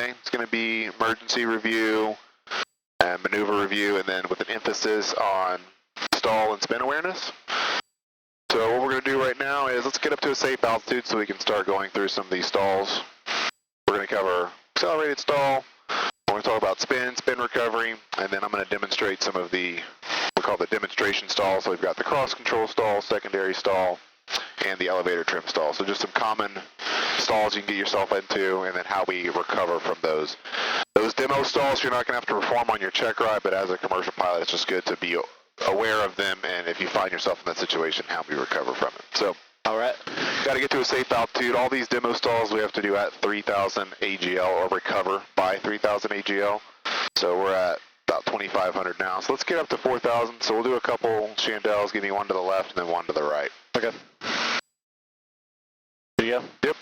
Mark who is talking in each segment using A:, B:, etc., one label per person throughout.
A: today is going to be emergency review and maneuver review, and then with an emphasis on stall and spin awareness. So what we're going to do right now is let's get up to a safe altitude so we can start going through some of these stalls. We're going to cover accelerated stall. We're going to talk about spin recovery, and then I'm going to demonstrate some of the, we call the demonstration stalls. So we've got the cross control stall, secondary stall, and the elevator trim stall. So just some common stalls you can get yourself into, and then how we recover from those. Those demo stalls you're not going to have to perform on your check ride, but as a commercial pilot, it's just good to be aware of them, and if you find yourself in that situation, how we recover from it. So, all right, got to get to a safe altitude. All these demo stalls we have to do at 3,000 AGL or recover by 3,000 AGL. So we're at about 2,500 now. So let's get up to 4,000. So we'll do a couple chandelles, give me one to the left and then one to the right. Okay.
B: There you go.
A: Yep.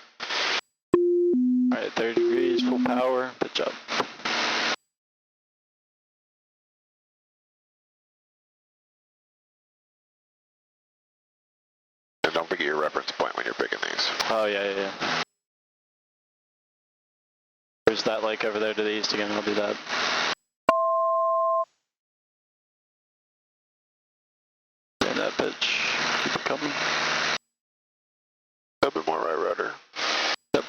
B: All right, 30 degrees, full power, pitch up.
A: And don't forget your reference point when you're picking these.
B: Oh, yeah. There's that lake over there to the east again. I'll do that. And that pitch. Keep it coming.
A: A bit more right rudder.
B: Yep.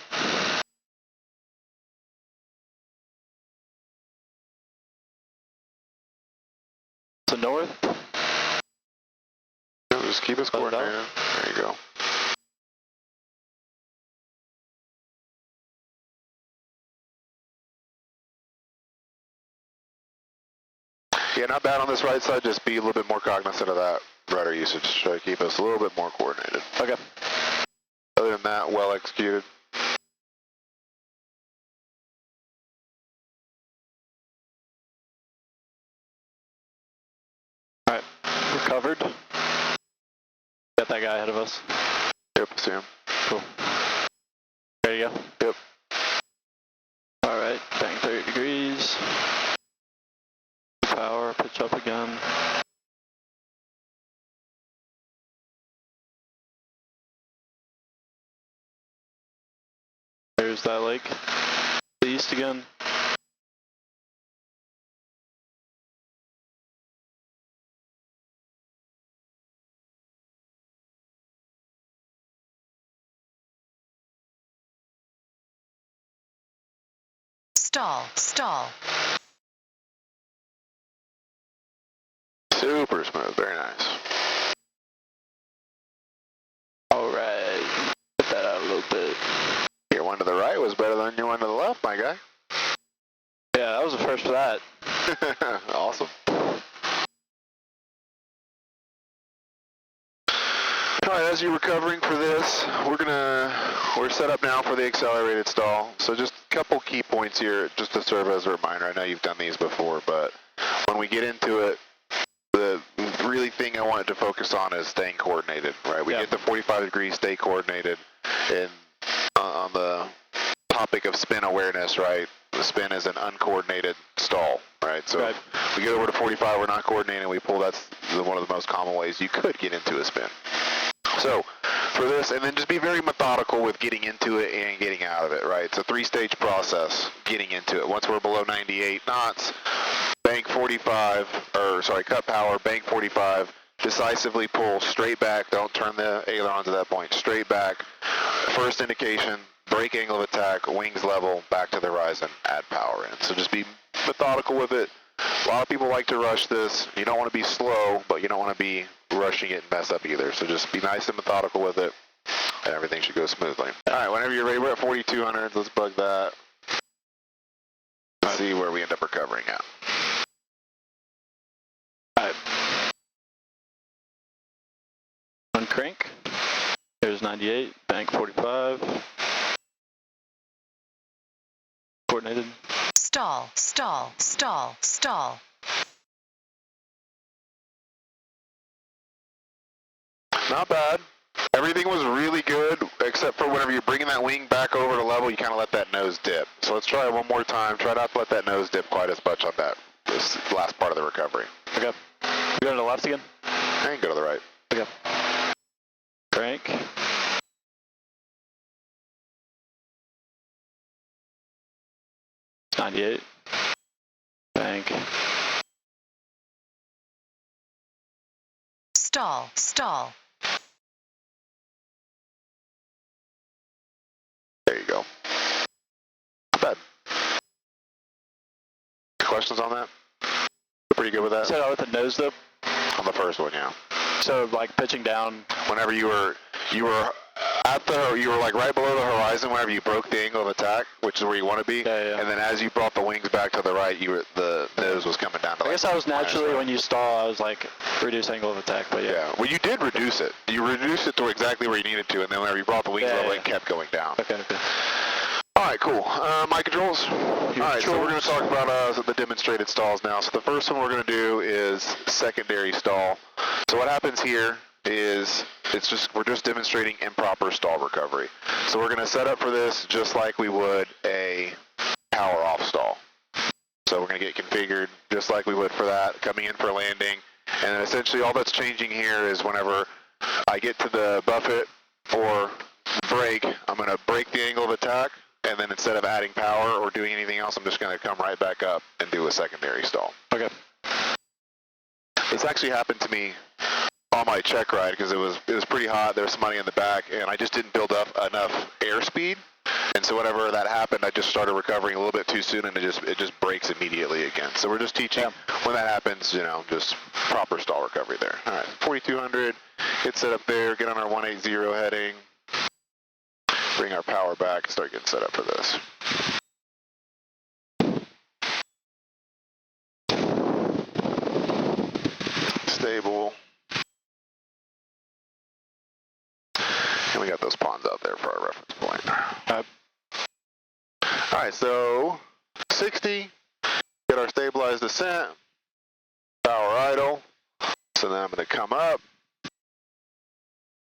B: To north.
A: No, just keep us coordinated. There you go. Yeah, not bad on this right side. Just be a little bit more cognizant of that rudder usage. Try to keep us a little bit more coordinated.
B: Okay.
A: Other than that, well executed.
B: All right, recovered. Got that guy ahead of us.
A: Yep, see him.
B: Cool. Ready to go?
A: Yep.
B: All right, bang 30 degrees. Power, pitch up again. There's that lake. The east again.
C: Stall.
A: Super smooth, very nice.
B: All right, put that out a little bit.
A: Your one to the right was better than your one to the left, my guy.
B: Yeah, that was the first for that.
A: Awesome. All right, as you're recovering for this, we're set up now for the accelerated stall. So just a couple key points here, just to serve as a reminder. I know you've done these before, but when we get into it, the really thing I wanted to focus on is staying coordinated, right? We get to 45 degrees, stay coordinated, and on the topic of spin awareness, right? The spin is an uncoordinated stall, right? So we get over to 45, we're not coordinating, we pull, that's one of the most common ways you could get into a spin. So for this, and then just be very methodical with getting into it and getting out of it, right? It's a three-stage process getting into it. Once we're below 98 knots, bank 45, cut power, bank 45, decisively pull straight back, don't turn the ailerons at that point, straight back, first indication, brake angle of attack, wings level, back to the horizon, add power in. So just be methodical with it. A lot of people like to rush this. You don't want to be slow, but you don't want to be rushing it and mess up either. So just be nice and methodical with it, and everything should go smoothly. All right, whenever you're ready, we're at 4,200. Let's bug that. Let's see where we end up recovering at.
B: All right. Uncrank. There's 98, bank 45. Coordinated.
C: Stall.
A: Not bad. Everything was really good, except for whenever you're bringing that wing back over to level, you kind of let that nose dip. So let's try it one more time. Try not to let that nose dip quite as much on this last part of the recovery.
B: Okay. Go to the left again?
A: And go to the right.
B: Okay. Crank. 98. Bank.
C: Stall, stall.
A: There you go. Not bad. Questions on that? Pretty good with that?
B: Set out with the nose though?
A: On the first one, yeah.
B: So like pitching down.
A: Whenever you were like right below the horizon whenever you broke the angle of attack, which is where you want to be.
B: Yeah.
A: And then as you brought the wings back to the right, the nose was coming down to
B: I guess I was naturally, when you stall, I was like, reduce angle of attack, but yeah.
A: Yeah, well you did reduce it. You reduced it to exactly where you needed to, and then whenever you brought the wings level, it kept going down.
B: Okay.
A: Alright, cool. My controls. Alright, so we're going to talk about the demonstrated stalls now. So the first one we're going to do is secondary stall. So what happens here is we're just demonstrating improper stall recovery. So we're going to set up for this just like we would a power off stall. So we're going to get configured just like we would for that, coming in for landing. And then essentially all that's changing here is whenever I get to the buffet or brake, I'm going to break the angle of attack. And then instead of adding power or doing anything else, I'm just going to come right back up and do a secondary stall.
B: Okay.
A: This actually happened to me on my check ride because it was pretty hot. There was some money in the back, and I just didn't build up enough airspeed. And so whenever that happened, I just started recovering a little bit too soon, and it just breaks immediately again. So we're just teaching when that happens, just proper stall recovery there. All right, 4200, get set up there, get on our 180 heading. Bring our power back and start getting set up for this. Stable. And we got those ponds out there for our reference point. Alright, so 60, get our stabilized descent, power idle. So then I'm going to come up.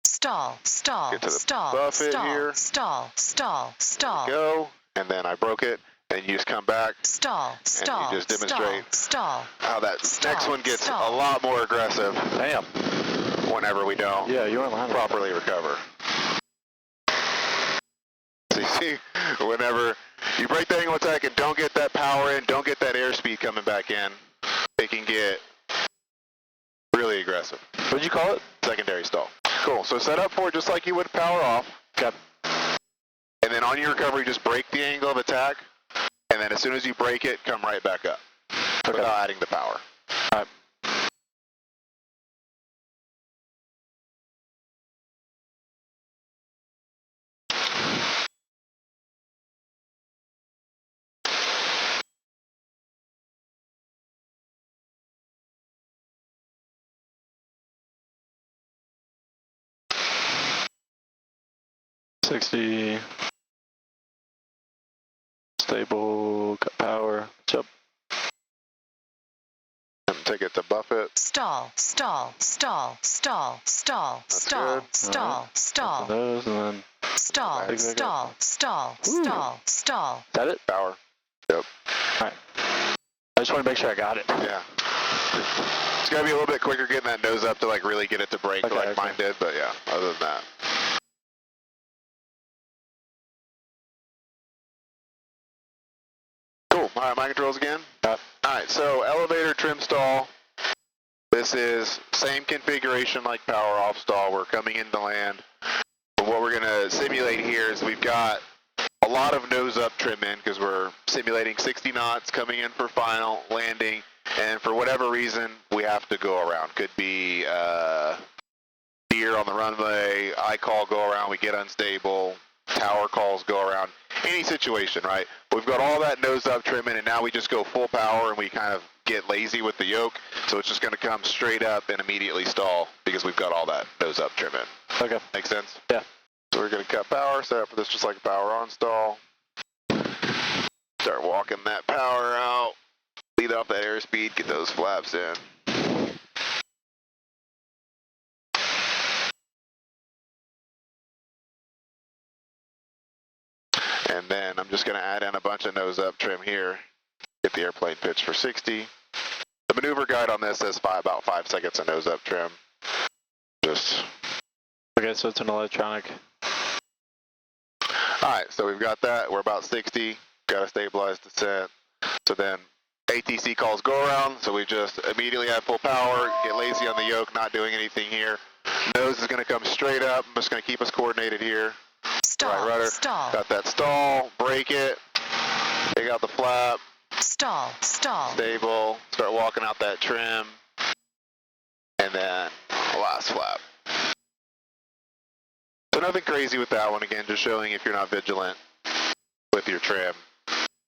C: Stall, stall,
A: get to the
C: stall,
A: buffet
C: stall,
A: here.
C: stall, stall, stall.
A: Go, and then I broke it, and you just come back.
C: Stall, stall,
A: and you just demonstrate
C: stall.
A: How that
C: stall,
A: next one gets
C: stall.
A: a lot more aggressive.
B: Damn.
A: Whenever we don't
B: you weren't lying.
A: properly recover. So you see, whenever you break the angle attack and don't get that power in, don't get that airspeed coming back in, it can get really aggressive.
B: What'd you call it?
A: Secondary stall. Cool. So set up for it just like you would power off.
B: Okay.
A: And then on your recovery, just break the angle of attack. And then as soon as you break it, come right back up.
B: Okay.
A: Without adding the power.
B: All right. $60. Stable, cut power, chop.
A: And take it to buffet.
C: Stall, stall, stall, stall, stall,
A: That's
C: stall,
A: good.
C: stall, stall,
B: Those and then
C: stall,
A: Back.
C: stall, stall, stall, stall.
B: is that it?
A: Power. Yep.
B: Alright. I just want to make sure I got it.
A: Yeah. It's got to be a little bit quicker getting that nose up to like really get it to break like mine did, but yeah, other than that. Cool. All right, my controls again. All right, so elevator trim stall. This is same configuration like power off stall. We're coming into land. But what we're going to simulate here is we've got a lot of nose up trim in because we're simulating 60 knots coming in for final landing. And for whatever reason, we have to go around. Could be deer on the runway, I call go around, we get unstable, tower calls go around, any situation, right? We've got all that nose up trim in, and now we just go full power and we kind of get lazy with the yoke. So it's just going to come straight up and immediately stall because we've got all that nose up trim in.
B: Okay.
A: Make sense?
B: Yeah.
A: So we're going to cut power, set up for this just like a power on stall. Start walking that power out. Lead off that airspeed, get those flaps in. And then I'm just going to add in a bunch of nose up trim here. Get the airplane pitched for 60. The maneuver guide on this says about 5 seconds of nose up trim. Just.
B: Okay, so it's an electronic.
A: Alright, so we've got that. We're about 60. Got a stabilized descent. So then ATC calls go around, so we just immediately have full power, get lazy on the yoke, not doing anything here. Nose is going to come straight up. I'm just going to keep us coordinated here.
C: Stall,
A: Right rudder.
C: stall.
A: Got that stall, break it, take out the flap,
C: Stall, stall.
A: stable, start walking out that trim, and then last flap. So nothing crazy with that one, again, just showing if you're not vigilant with your trim.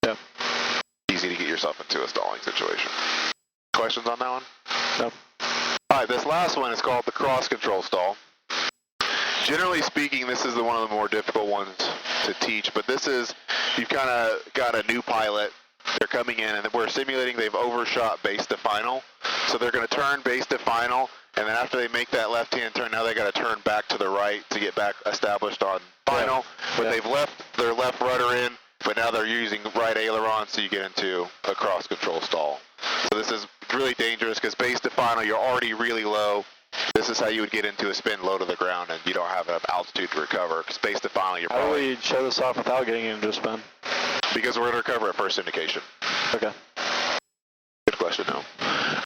B: Yep.
A: Easy to get yourself into a stalling situation. Questions on that one?
B: Nope.
A: Alright, this last one is called the cross control stall. Generally speaking, this is one of the more difficult ones to teach, but this is, you've kind of got a new pilot, they're coming in and we're simulating they've overshot base to final. So they're going to turn base to final, and then after they make that left-hand turn, now they got to turn back to the right to get back established on final.
B: Yeah.
A: But
B: Yeah.
A: they've left their left rudder in, but now they're using right aileron, so you get into a cross control stall. So this is really dangerous because base to final, you're already really low. This is how you would get into a spin low to the ground, and you don't have enough altitude to recover. Because base to final, you're
B: How do
A: probably...
B: we show this off without getting into a spin?
A: Because we're going to recover at first indication.
B: Okay.
A: Good question, though.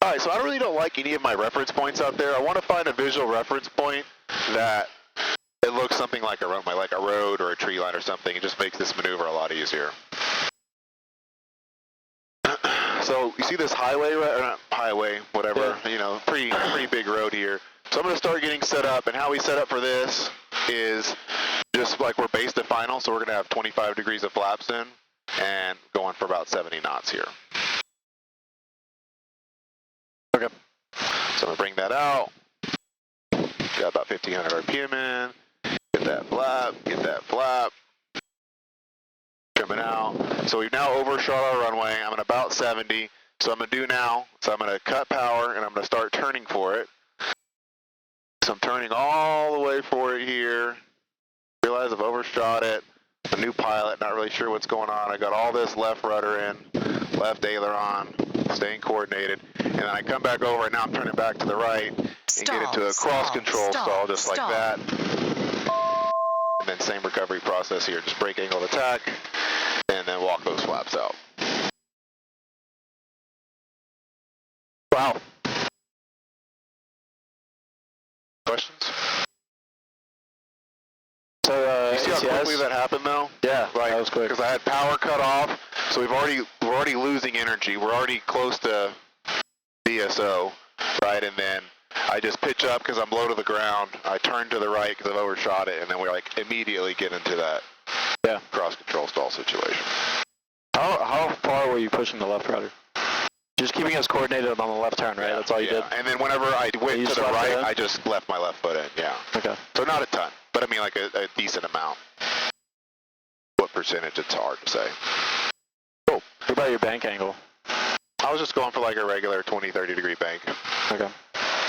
A: All right, so I really don't like any of my reference points out there. I want to find a visual reference point that it looks something like a runway, like a road or a tree line or something. It just makes this maneuver a lot easier. So you see this highway, or not highway, whatever,
B: Yeah.
A: you know, pretty big road here. So I'm going to start getting set up, and how we set up for this is just like we're base to final, so we're going to have 25 degrees of flaps in and going for about 70 knots here.
B: Okay.
A: So I'm going to bring that out. Got about 1500 RPM in. Get that flap. Trimming out. So we've now overshot our runway. I'm at about 70. So I'm going to do now, so I'm going to cut power and I'm going to start turning for it. So I'm turning all the way for it here. Realize I've overshot it. A new pilot, not really sure what's going on. I got all this left rudder in, left aileron, staying coordinated. And then I come back over and now I'm turning back to the right and get into a cross control stall just like that. And then same recovery process here, just brake angle of attack and then walk those flaps out. Wow. Questions?
B: So,
A: You see how quickly that happened though?
B: Yeah,
A: Like,
B: that was quick.
A: because I had power cut off, so we're already losing energy. We're already close to DSO, right? And then I just pitch up because I'm low to the ground. I turn to the right because I've overshot it, and then we like immediately get into that cross control stall situation.
B: How far were you pushing the left rudder? Just keeping us coordinated on the left turn, right? That's all you did?
A: And then whenever I went
B: You
A: to the
B: just left it
A: right,
B: in?
A: I just left my left foot in, yeah.
B: Okay.
A: So not a ton, but I mean like a decent amount. What percentage, it's hard to say.
B: Cool. What about your bank angle?
A: I was just going for like a regular 20, 30 degree bank.
B: Okay.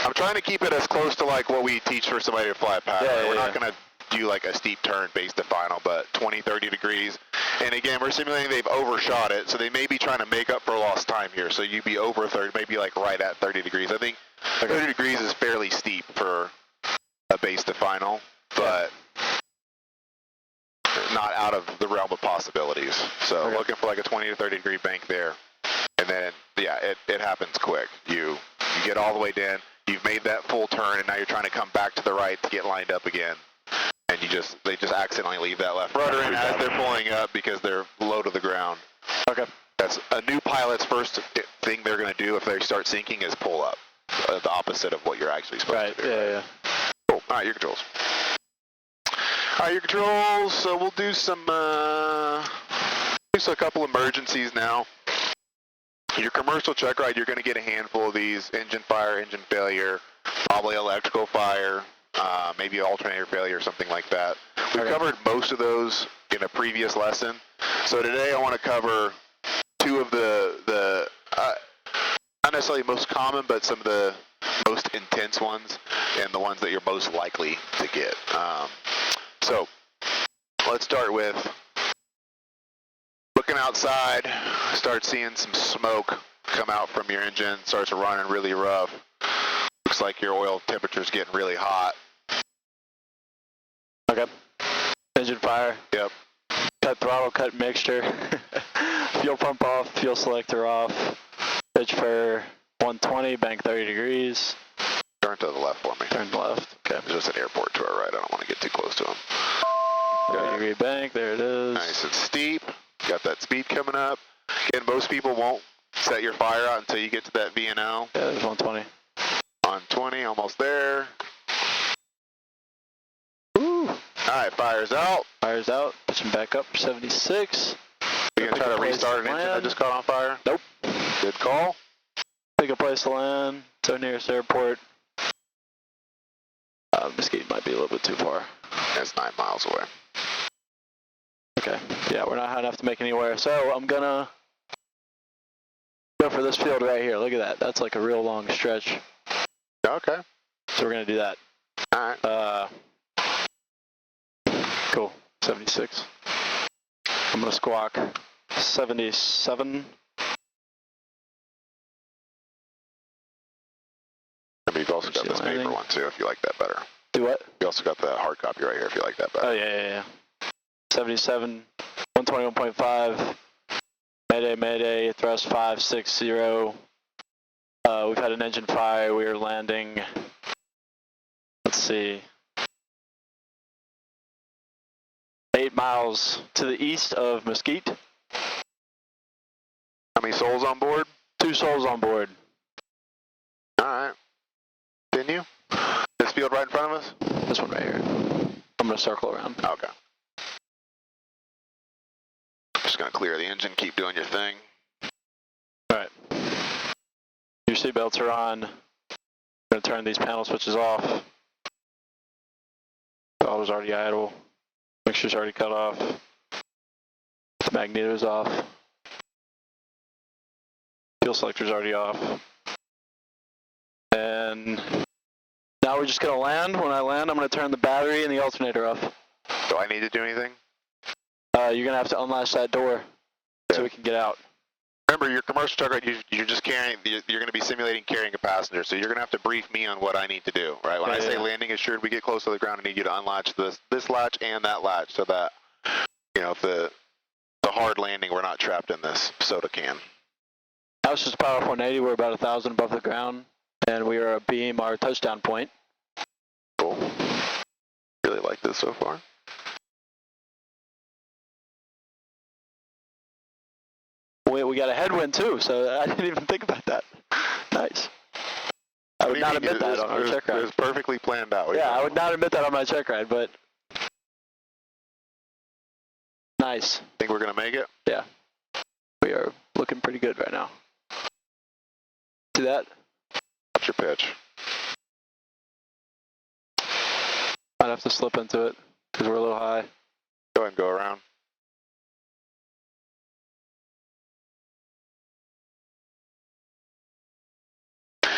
A: I'm trying to keep it as close to like what we teach for somebody to fly a pattern.
B: Yeah,
A: We're not going to do like a steep turn base to final, but 20, 30 degrees. And again, we're simulating they've overshot it, so they may be trying to make up for lost time here. So you'd be over 30, maybe like right at 30 degrees. I think 30 degrees is fairly steep for a base to final, but not out of the realm of possibilities. So looking for like a 20 to 30 degree bank there. And then, yeah, it happens quick. You get all the way down, you've made that full turn, and now you're trying to come back to the right to get lined up again. And they just accidentally leave that left rudder in as they're pulling up because they're low to the ground.
B: Okay.
A: That's a new pilot's first thing they're going to do if they start sinking is pull up. The opposite of what you're actually supposed to do.
B: Yeah.
A: Cool. All right, your controls. All right, your controls. So we'll do a couple emergencies now. Your commercial check ride, you're going to get a handful of these: engine fire, engine failure, probably electrical fire, maybe alternator failure, something like that. We covered most of those in a previous lesson. So today I want to cover two of the not necessarily most common, but some of the most intense ones and the ones that you're most likely to get. So let's start with looking outside, start seeing some smoke come out from your engine, starts running really rough. Looks like your oil temperature's getting really hot.
B: Okay. Engine fire.
A: Yep.
B: Cut throttle, cut mixture. Fuel pump off, fuel selector off, pitch for 120, bank 30 degrees.
A: Turn to the left for me.
B: Turn left, okay.
A: There's just an airport to our right. I don't want to get too close to him.
B: 30 degree bank, there it is.
A: Nice and steep. Got that speed coming up. Again, most people won't set your fire out until you get to that VNL.
B: Yeah, there's 120.
A: 120, almost there.
B: Woo!
A: Alright, fire's out.
B: Fire's out, pitching back up for 76.
A: You gonna try to restart an engine that just caught on fire?
B: Nope.
A: Good call.
B: Pick a place to land, so nearest airport. Mesquite might be a little bit too far.
A: That's 9 miles away.
B: Okay, yeah, we're not high enough to make anywhere, so I'm gonna go for this field right here. Look at that. That's like a real long stretch.
A: Okay.
B: So we're gonna do that.
A: Alright.
B: Cool. 76. I'm gonna squawk 77.
A: You've also got this paper one too, if you like that better.
B: Do what?
A: You also got the hard copy right here, if you like that better.
B: Oh, yeah. 77, 121.5. Mayday, thrust 560. We've had an engine fire. We are landing, let's see, 8 miles to the east of Mesquite.
A: How many souls on board?
B: 2 souls on board.
A: Alright. Continue. This field right in front of us?
B: This one right here. I'm going to circle around.
A: Okay. Just going to clear the engine, keep doing your thing.
B: Alright. Your seatbelts are on. I'm going to turn these panel switches off. Auto's already idle. Mixture's already cut off. The magneto's off. Fuel selector's already off. And now we're just going to land. When I land, I'm going to turn the battery and the alternator off.
A: Do I need to do anything?
B: You're going to have to unlatch that door so we can get out.
A: Remember, your commercial truck, you're just carrying, you're going to be simulating carrying a passenger, so you're going to have to brief me on what I need to do, right? When I say landing assured, we get close to the ground, I need you to unlatch this latch and that latch so that, you know, if the hard landing, we're not trapped in this soda can.
B: House is power 180. We're about 1,000 above the ground, and we are abeam our touchdown point.
A: Cool. Really like this so far.
B: We got a headwind too, so I didn't even think about that. Nice. I would not admit that on our check ride.
A: It was perfectly planned out.
B: Yeah, I would not admit that on my check ride, but nice.
A: Think we're going to make it?
B: Yeah. We are looking pretty good right now. See that?
A: What's your pitch?
B: Might have to slip into it because we're a little high.
A: Go ahead and go around.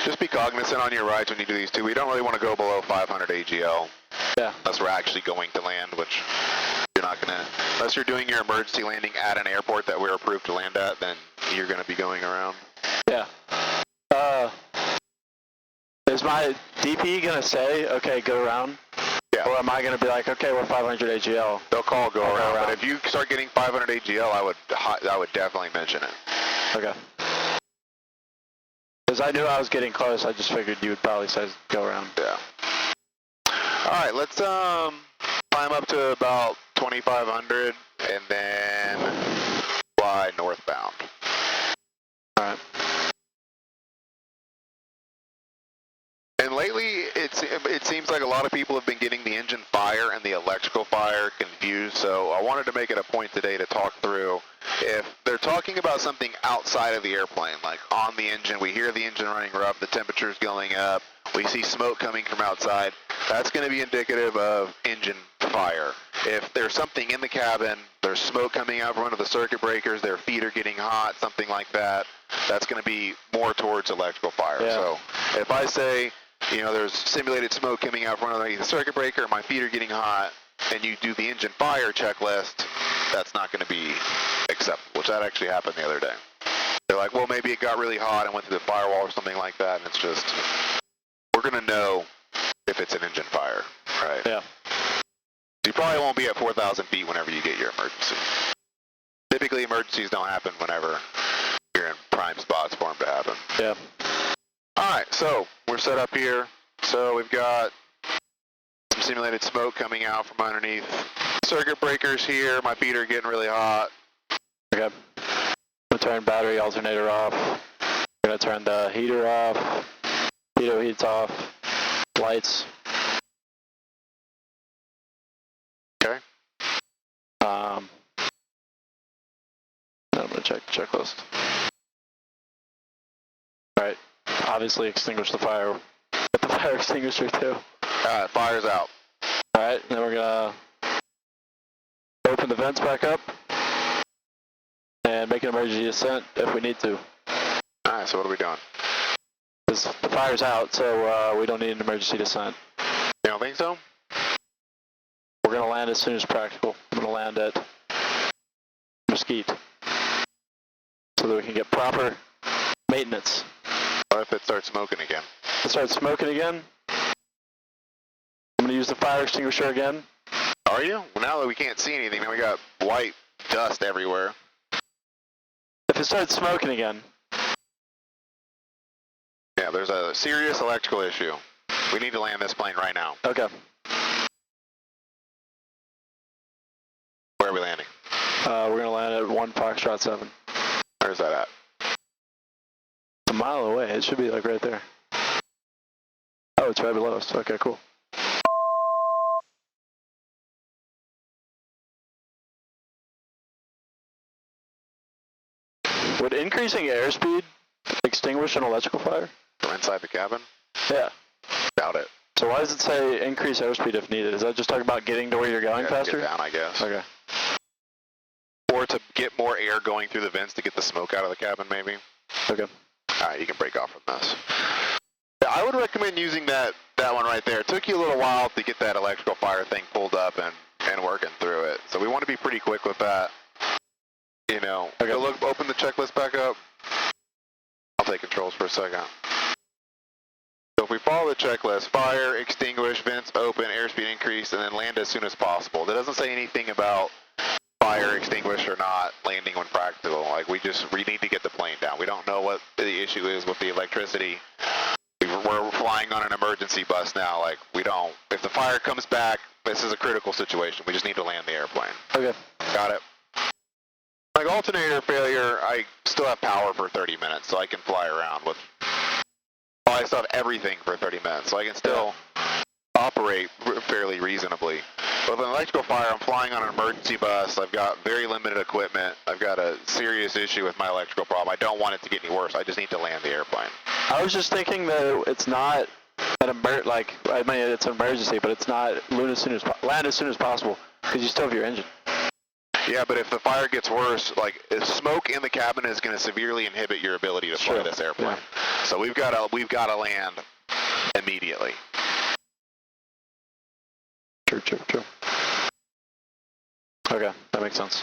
A: Just be cognizant on your rides when you do these too. We don't really want to go below 500 AGL.
B: Yeah.
A: Unless we're actually going to land, which you're not going to. Unless you're doing your emergency landing at an airport that we're approved to land at, then you're going to be going around.
B: Yeah. Is my DP going to say, okay, go around?
A: Yeah.
B: Or am I going to be like, okay, we're 500 AGL?
A: They'll call go around, but if you start getting 500 AGL, I would definitely mention it.
B: Okay. Because I knew I was getting close, I just figured you would probably say go around.
A: Yeah. All right, let's climb up to about 2,500 and then fly northbound.
B: All right.
A: And lately, it seems like a lot of people have been getting the engine fire and the electrical fire confused, so I wanted to make it a point today to talk through if they're talking about something outside of the airplane, like on the engine, we hear the engine running rough, the temperature's going up, we see smoke coming from outside, that's going to be indicative of engine fire. If there's something in the cabin, there's smoke coming out from one of the circuit breakers, their feet are getting hot, something like that, that's going to be more towards electrical fire.
B: Yeah.
A: So if I say, you know, there's simulated smoke coming out from the circuit breaker, my feet are getting hot, and you do the engine fire checklist, that's not going to be acceptable, which that actually happened the other day. They're like, well, maybe it got really hot and went through the firewall or something like that, and it's just, we're going to know if it's an engine fire, right?
B: Yeah.
A: You probably won't be at 4,000 feet whenever you get your emergency. Typically, emergencies don't happen whenever you're in prime spots for them to happen.
B: Yeah.
A: All right, so we're set up here. So we've got some simulated smoke coming out from underneath circuit breakers here. My feet are getting really hot.
B: Okay. I'm gonna turn battery alternator off. I'm gonna turn the heater off. Heater heats off. Lights.
A: Okay.
B: Then I'm gonna check the checklist. Alright. Obviously extinguish the fire. Get the fire extinguisher too.
A: Alright, fire's out.
B: Alright, then we're gonna open the vents back up and make an emergency descent if we need to.
A: Alright, so what are we doing?
B: Because the fire's out, so we don't need an emergency descent.
A: You don't think so?
B: We're gonna land as soon as practical. I'm gonna land at Mesquite so that we can get proper maintenance.
A: What if it starts smoking again?
B: If it starts smoking again, I'm gonna use the fire extinguisher again.
A: Are you? Well, now that we can't see anything, now we got white dust everywhere.
B: If it starts smoking again,
A: Yeah, there's a serious electrical issue. We need to land this plane right now.
B: okay.
A: Where are we landing?
B: We're gonna land at 1 Foxtrot 7.
A: Where's that at?
B: A mile away. It should be like right there. Oh, it's right below us. Okay, cool. Would increasing airspeed extinguish an electrical fire?
A: From inside the cabin?
B: Yeah.
A: Doubt it.
B: So why does it say increase airspeed if needed? Is that just talking about getting to where you're going
A: Yeah,
B: faster?
A: Get down, I guess.
B: Okay.
A: Or to get more air going through the vents to get the smoke out of the cabin, maybe.
B: Okay.
A: Alright, you can break off from this. Yeah, I would recommend using that one right there. It took you a little while to get that electrical fire thing pulled up and working through it. So we want to be pretty quick with that. You know,
B: Okay.
A: go look, open the checklist back up. I'll take controls for a second. So if we follow the checklist, fire, extinguish, vents open, airspeed increase, and then land as soon as possible. That doesn't say anything about fire, extinguish, or not landing when practical. Like, we need to get the plane down. We don't know what the issue is with the electricity. We're flying on an emergency bus now. Like, if the fire comes back, this is a critical situation. We just need to land the airplane.
B: Okay.
A: Got it. Like, alternator failure, I still have power for 30 minutes, so I can fly around with... Well, I still have everything for 30 minutes, so I can still operate fairly reasonably. But with an electrical fire, I'm flying on an emergency bus. I've got very limited equipment. I've got a serious issue with my electrical problem. I don't want it to get any worse. I just need to land the airplane.
B: I was just thinking that it's not an it's an emergency, but it's not land as soon as possible because you still have your engine.
A: Yeah, but if the fire gets worse, like, if smoke in the cabin is going to severely inhibit your ability to fly this airplane.
B: Yeah.
A: So we've got to land immediately.
B: True. Okay, that makes sense.